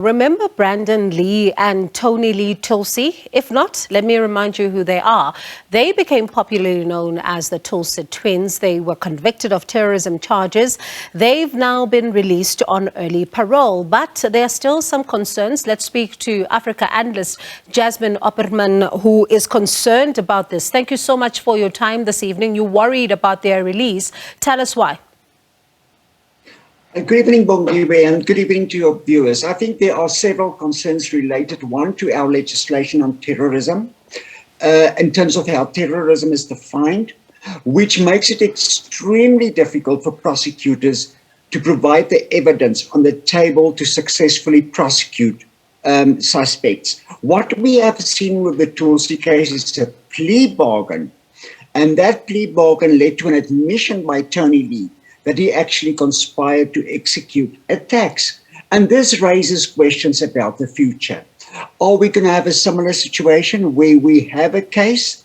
Remember Brandon-Lee and Tony-Lee Thulsie? If not, let me remind you who they are. They became popularly known as the Thulsie twins. They were convicted of terrorism charges. They've now been released on early parole, but there are still some concerns. Let's speak to Africa Analyst Jasmine Opperman, who is concerned about this. Thank you so much for your time this evening. You're worried about their release. Tell us why. Good evening, Bongiwe, and good evening to your viewers. I think there are several concerns related, one, to our legislation on terrorism, in terms of how terrorism is defined, which makes it extremely difficult for prosecutors to provide the evidence on the table to successfully prosecute suspects. What we have seen with the Thulsie case is a plea bargain, and that plea bargain led to an admission by Tony-Lee that he actually conspired to execute attacks. And this raises questions about the future. Are we going to have a similar situation where we have a case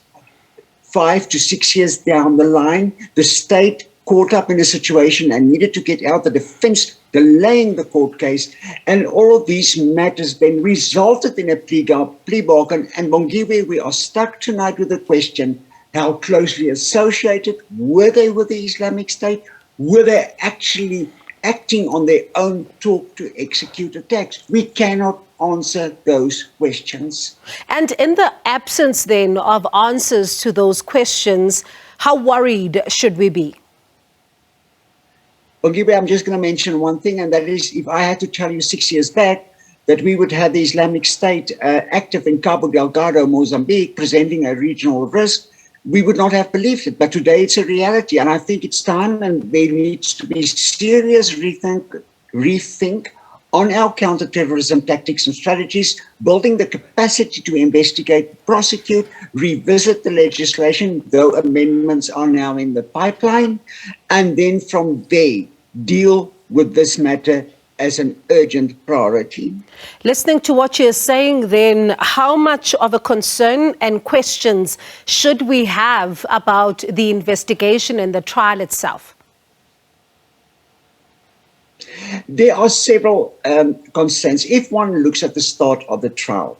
5 to 6 years down the line, the state caught up in a situation and needed to get out, the defense delaying the court case, and all of these matters then resulted in a plea bargain? And Bongiwe, we are stuck tonight with the question, how closely associated were they with the Islamic State? Were they actually acting on their own talk to execute attacks? We cannot answer those questions. And in the absence then of answers to those questions, how worried should we be? Bongiwe, I'm just going to mention one thing, and that is, if I had to tell you 6 years back that we would have the Islamic State active in Cabo Delgado, Mozambique, presenting a regional risk, we would not have believed it. But today it's a reality, and I think it's time, and there needs to be serious rethink on our counterterrorism tactics and strategies, building the capacity to investigate, prosecute, revisit the legislation, though amendments are now in the pipeline, and then from there deal with this matter as an urgent priority. Listening to what you're saying then, how much of a concern and questions should we have about the investigation and the trial itself? There are several concerns. If one looks at the start of the trial,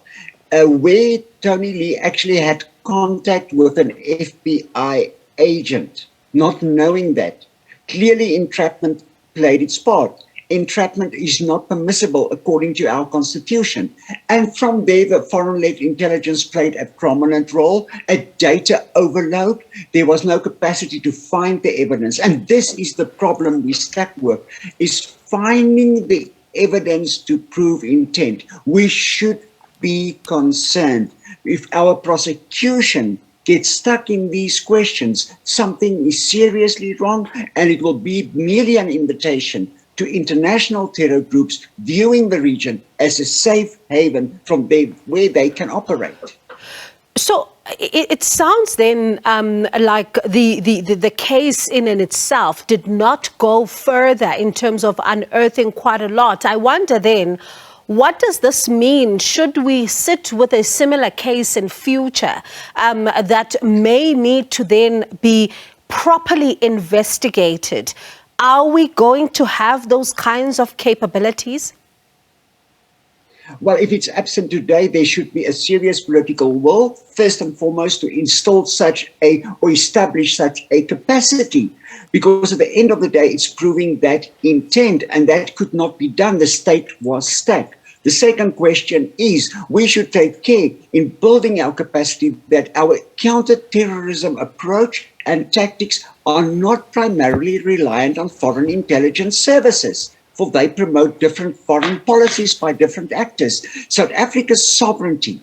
where Tony-Lee actually had contact with an FBI agent, not knowing that, clearly entrapment played its part. Entrapment is not permissible according to our constitution. And from there, the foreign-led intelligence played a prominent role, a data overload. There was no capacity to find the evidence. And this is the problem we stuck with, is finding the evidence to prove intent. We should be concerned. If our prosecution gets stuck in these questions, something is seriously wrong, and it will be merely an invitation to international terror groups viewing the region as a safe haven from where they can operate. So it sounds then like the case in and itself did not go further in terms of unearthing quite a lot. I wonder then, what does this mean? Should we sit with a similar case in future that may need to then be properly investigated? Are we going to have those kinds of capabilities? Well, if it's absent today, there should be a serious political will, first and foremost, to install or establish such a capacity. Because at the end of the day, it's proving that intent, and that could not be done. The state was stuck. The second question is, we should take care in building our capacity that our counter-terrorism approach and tactics are not primarily reliant on foreign intelligence services, for they promote different foreign policies by different actors. South Africa's sovereignty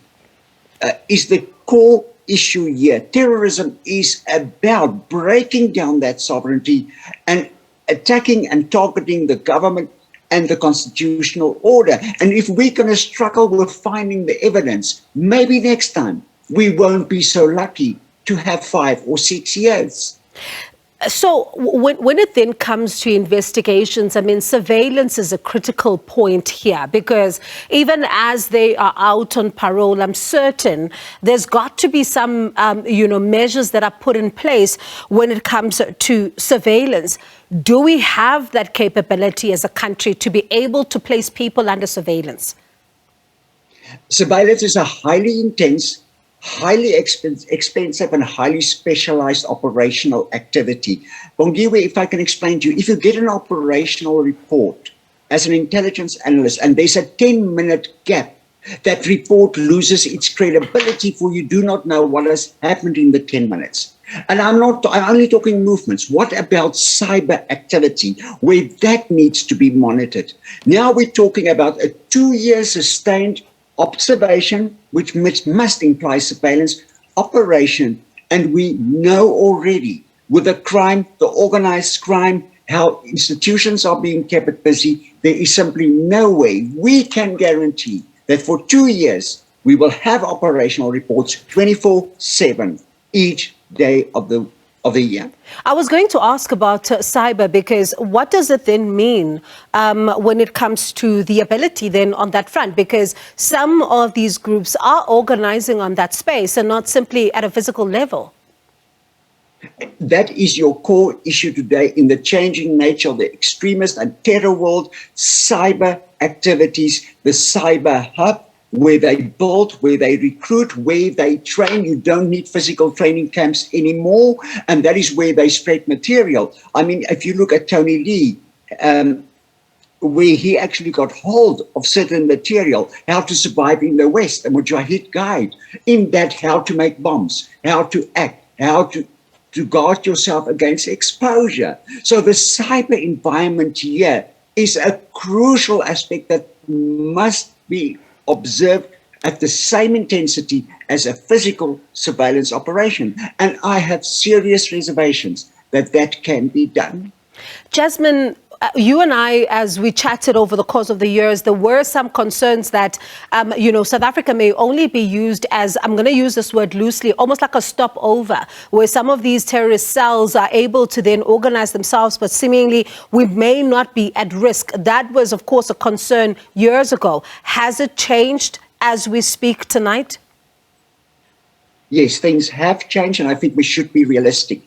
is the core issue here. Terrorism is about breaking down that sovereignty and attacking and targeting the government and the constitutional order. And if we're going to struggle with finding the evidence, maybe next time we won't be so lucky to have 5 or 6 years. So when it then comes to investigations, I mean, surveillance is a critical point here, because even as they are out on parole, I'm certain there's got to be some, measures that are put in place when it comes to surveillance. Do we have that capability as a country to be able to place people under surveillance? Surveillance is a highly intense, highly expensive and highly specialized operational activity. Bongiwe, if I can explain to you, if you get an operational report as an intelligence analyst and there's a 10-minute gap, that report loses its credibility, for you do not know what has happened in the 10 minutes. And I'm only talking movements. What about cyber activity, where that needs to be monitored? Now we're talking about a 2-year sustained observation, which must imply surveillance operation. And we know already with the crime, the organized crime, how institutions are being kept busy, there is simply no way we can guarantee that for 2 years, we will have operational reports 24/7 each day of the year. I was going to ask about cyber, because what does it then mean when it comes to the ability then on that front? Because some of these groups are organizing on that space and not simply at a physical level. That is your core issue today in the changing nature of the extremist and terror world. Cyber activities, the cyber hub, where they build, where they recruit, where they train. You don't need physical training camps anymore, and that is where they spread material. I mean, if you look at Tony-Lee, where he actually got hold of certain material, how to survive in the West, a Mujahid guide, in that how to make bombs, how to act, how to guard yourself against exposure. So the cyber environment here is a crucial aspect that must be observed at the same intensity as a physical surveillance operation. And I have serious reservations that that can be done. Jasmine, you and I, as we chatted over the course of the years, there were some concerns that, South Africa may only be used as, I'm going to use this word loosely, almost like a stopover, where some of these terrorist cells are able to then organize themselves, but seemingly we may not be at risk. That was, of course, a concern years ago. Has it changed as we speak tonight? Yes, things have changed, and I think we should be realistic.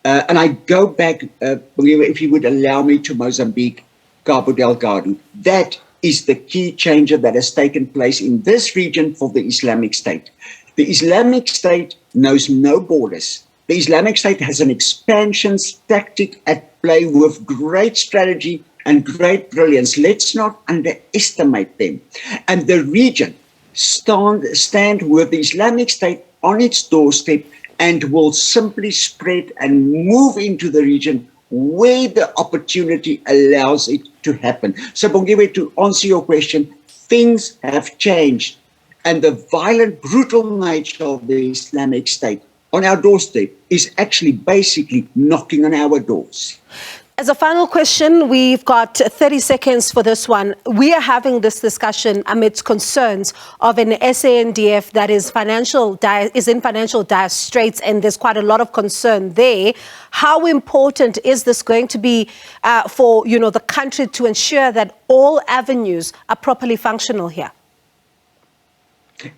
And I go back, if you would allow me, to Mozambique, Cabo Delgado. That is the key change that has taken place in this region for the Islamic State. The Islamic State knows no borders. The Islamic State has an expansion tactic at play with great strategy and great brilliance. Let's not underestimate them. And the region stand with the Islamic State on its doorstep, and will simply spread and move into the region where the opportunity allows it to happen. So, Bongiwe, to answer your question, things have changed, and the violent, brutal nature of the Islamic State on our doorstep is actually basically knocking on our doors. As a final question, we've got 30 seconds for this one. We are having this discussion amidst concerns of an SANDF that is in financial dire straits, and there's quite a lot of concern there. How important is this going to be for the country to ensure that all avenues are properly functional here?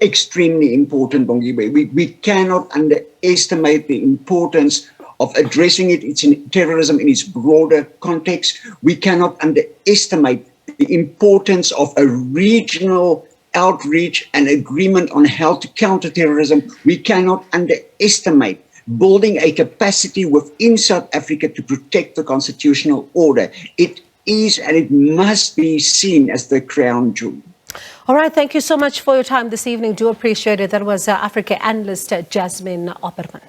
Extremely important, Bongiwe. We cannot underestimate the importance of addressing it's in terrorism in its broader context. We cannot underestimate the importance of a regional outreach and agreement on how to counter terrorism. We cannot underestimate building a capacity within South Africa to protect the constitutional order. It is and it must be seen as the crown jewel. All right, thank you so much for your time this evening. Do appreciate it. That was Africa Analyst Jasmine Opperman.